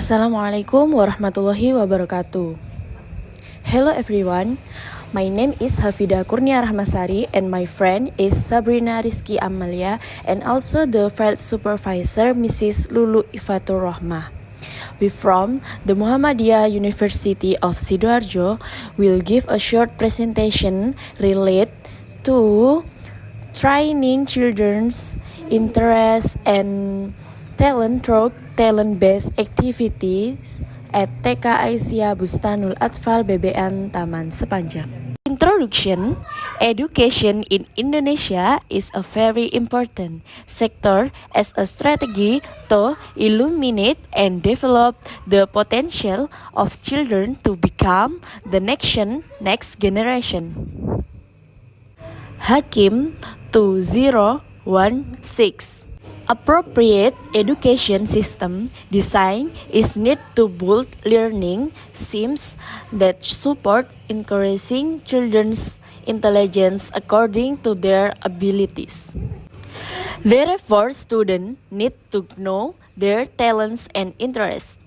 Assalamualaikum warahmatullahi wabarakatuh. Hello everyone, my name is Hafida Kurnia Rahmasari and my friend is Sabrina Rizky Amalia and also the field supervisor Mrs. Lulu Ifatur Rahmah. We from the Muhammadiyah University of Sidoarjo will give a short presentation related to training children's interest and talent through talent-based activities at TK Aisyah Bustanul Atfal BBN Taman Sepanjang. Introduction, education in Indonesia is a very important sector as a strategy to illuminate and develop the potential of children to become the next generation. Hakim 2016. Appropriate education system design is need to build learning systems that support increasing children's intelligence according to their abilities. Therefore, students need to know their talents and interests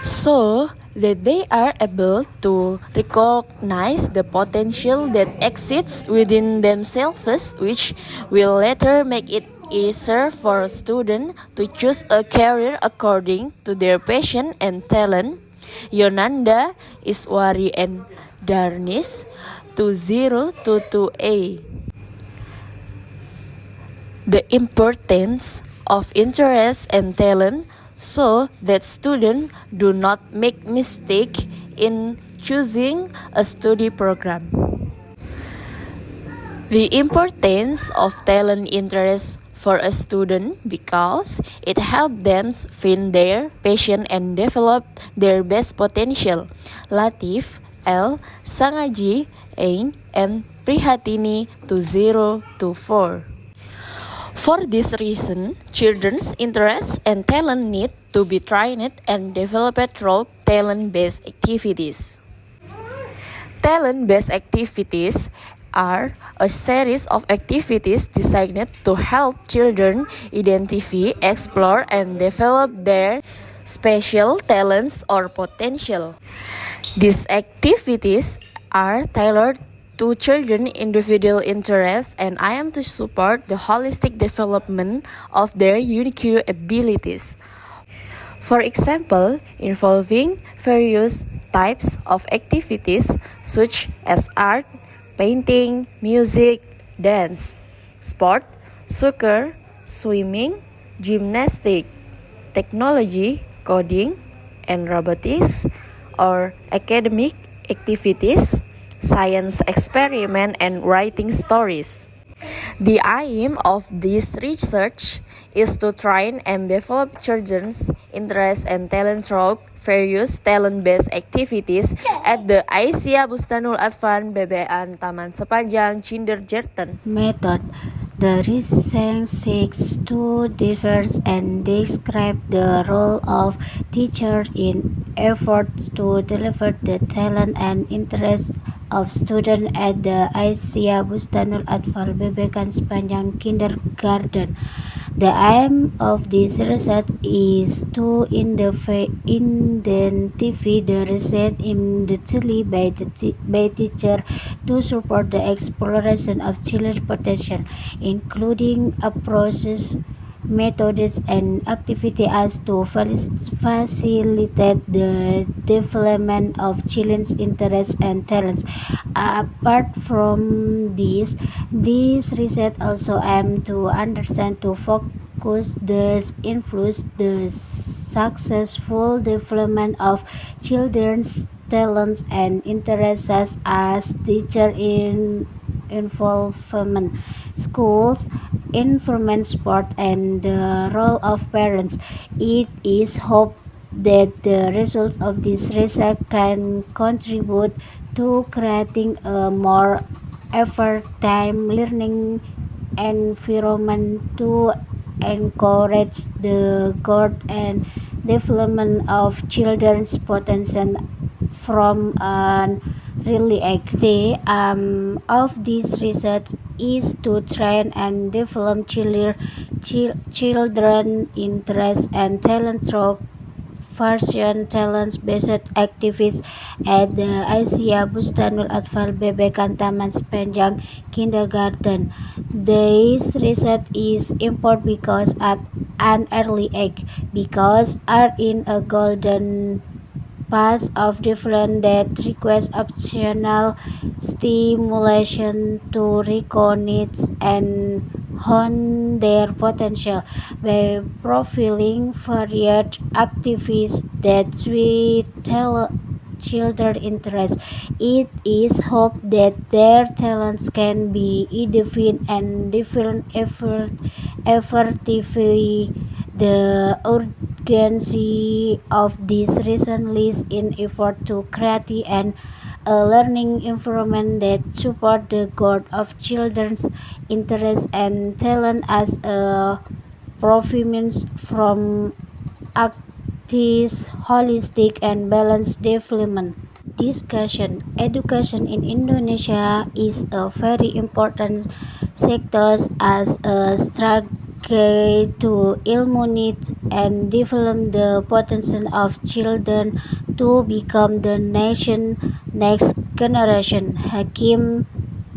so that they are able to recognize the potential that exists within themselves, which will later make it easier for a student to choose a career according to their passion and talent. Yonanda Iswari and Darnis 2022A. The importance of interest and talent so that students do not make mistake in choosing a study program. The importance of talent interest for a student because it helps them find their passion and develop their best potential. Latif L. Sangaji Ain and Prihatini 2024. For this reason, children's interests and talent need to be trained and developed through talent-based activities. Talent-based activities are a series of activities designed to help children identify, explore, and develop their special talents or potential. These activities are tailored to children's individual interests and aim to support the holistic development of their unique abilities. For example, involving various types of activities such as art, painting, music, dance, sport, soccer, swimming, gymnastics, technology, coding, and robotics, or academic activities, science experiment, and writing stories. The aim of this research is to train and develop children's interests and talent through various talent-based activities at the Aisyah Bustanul Atfal BBN Taman Sepanjang, Kindergarten. Method. The research seeks to diverse and describe the role of teachers in efforts to deliver the talent and interests of students at the Aisyah Bustanul Atfal BBN Sepanjang Kindergarten. The aim of this research is to identify the research individually by teacher to support the exploration of children's potential, including approaches, methods, and activities as to facilitate the development of children's interests and talents. Apart from this research also aims to understand to focus the influence the successful development of children's talents and interests as teacher in involvement, schools, environment, sport, and the role of parents. It is hoped that the results of this research can contribute to creating a more effective learning environment to encourage the growth and development of children's potential from an really active of this research is to train and develop children interest and talent through version talent-based activities at the Asia Bustanul Atfal Bebekan Taman Sepanjang Kindergarten. This research is important because at an early age, because are in a golden paths of different that request optional stimulation to recognize and hone their potential by profiling varied activities that we tell children interest. It is hoped that their talents can be defined and different effectively. The urgency of this reason lies in effort to create an a learning environment that support the growth of children's interests and talent as a provenance from active, holistic, and balanced development. Discussion. Education in Indonesia is a very important sector as a strategy to illuminate and develop the potential of children to become the nation next generation. Hakim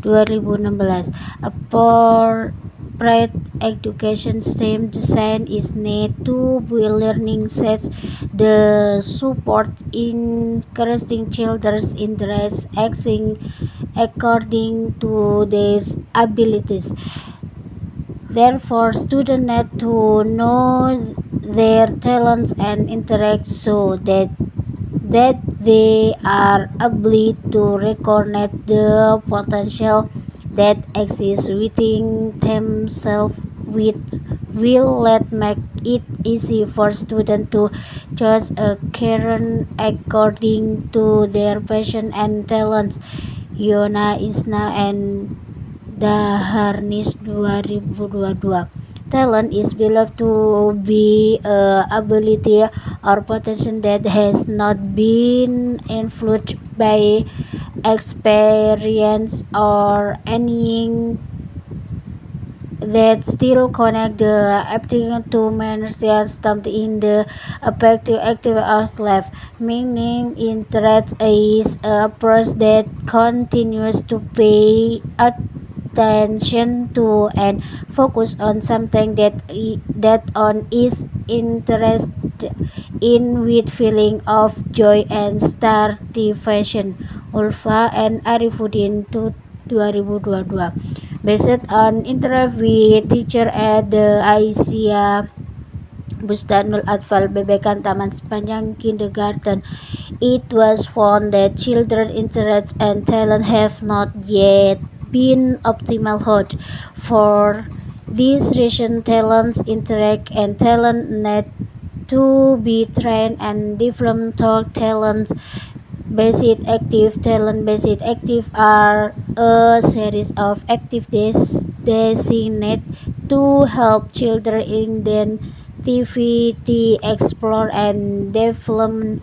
2016. Appropriate education STEM design is needed to be learning sets the support encouraging children's interests acting according to their abilities. Therefore, students need to know their talents and interact so that they are able to recognize the potential that exists within themselves, which will let make it easy for students to choose a career according to their passion and talents. Yona Isna and Daharnis 2022. Talent is believed to be a ability or potential that has not been influenced by experience or anything that still connect the applicant to management stamped in the effective active of life. Meaning interest is a approach that continues to pay attention to and focus on something that on is interest in with feeling of joy and satisfaction. Ulfa and Arifudin to 2022. Based on interview with teacher at the Aisyah Bustanul Atfal Bebekan Taman Sepanjang Kindergarten, it was found that children's interests and talent have not yet been optimal hot. For this reason, talents interact and talent need to be trained and developed through talents Basic active talent-based active are a series of activities designed to help children identify, explore, and develop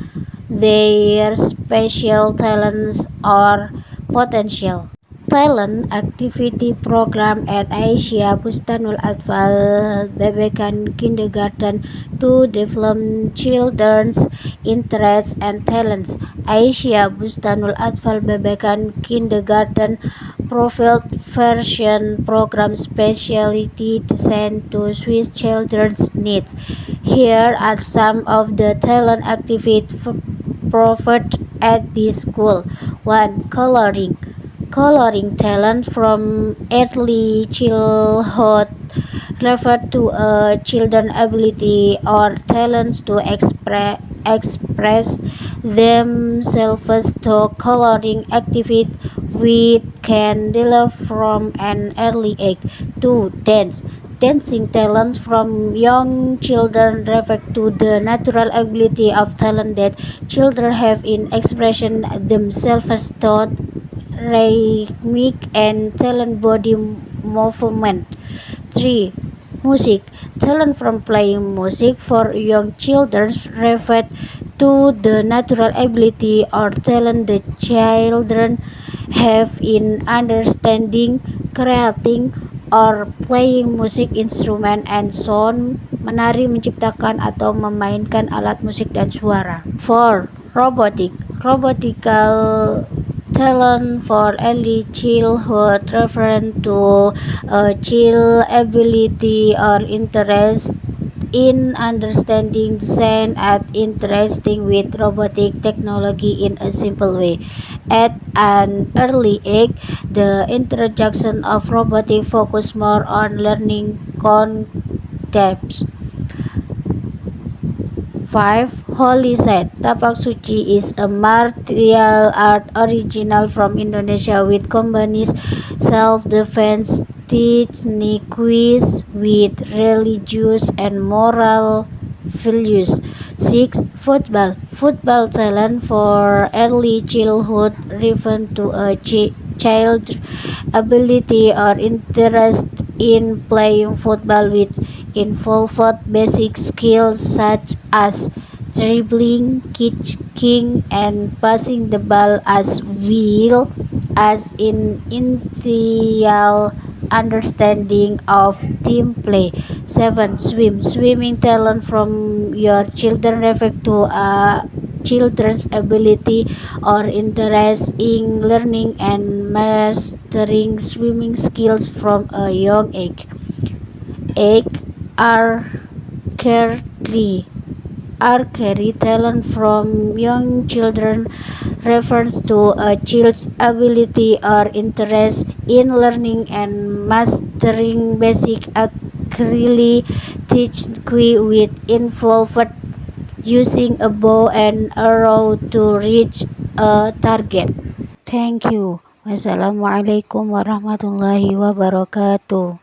their special talents or potential. Talent Activity Program at Asia Bustanul Atfal Bebekan Kindergarten to develop children's interests and talents. Asia Bustanul Atfal Bebekan Kindergarten profile version program specialty designed to suit children's needs. Here are some of the talent activities offered at this school. 1. Coloring. Coloring talent from early childhood refer to a children's ability or talents to express themselves through coloring activity which can develop from an early age. 2. Dance. Dancing talents from young children refer to the natural ability of talent that children have in expressing themselves through rhythmic and talent body movement. 3. Music. Talent from playing music for young children refer to the natural ability or talent the children have in understanding, creating, or playing music instrument and sound, menari, menciptakan atau memainkan alat musik dan suara. 4. Robotical talent for early childhood referring to a child ability or interest in understanding, design, and interacting with robotic technology in a simple way. At an early age, the introduction of robotic focus more on learning concepts. 5. Holy Site. Tapak Suci is a martial art original from Indonesia which combines self-defense techniques with religious and moral values. 6. Football. Football talent for early childhood referring to a child's ability or interest in playing football which involved basic skills such as dribbling, kicking, and passing the ball as well as in initial understanding of team play. 7. Swimming talent from your children refer to a children's ability or interest in learning and mastering swimming skills from a young age. 8. Archery. Archery talent from young children refers to a child's ability or interest in learning and mastering basic archery technique with involved using a bow and arrow to reach a target. Thank you. Wassalamualaikum warahmatullahi wabarakatuh.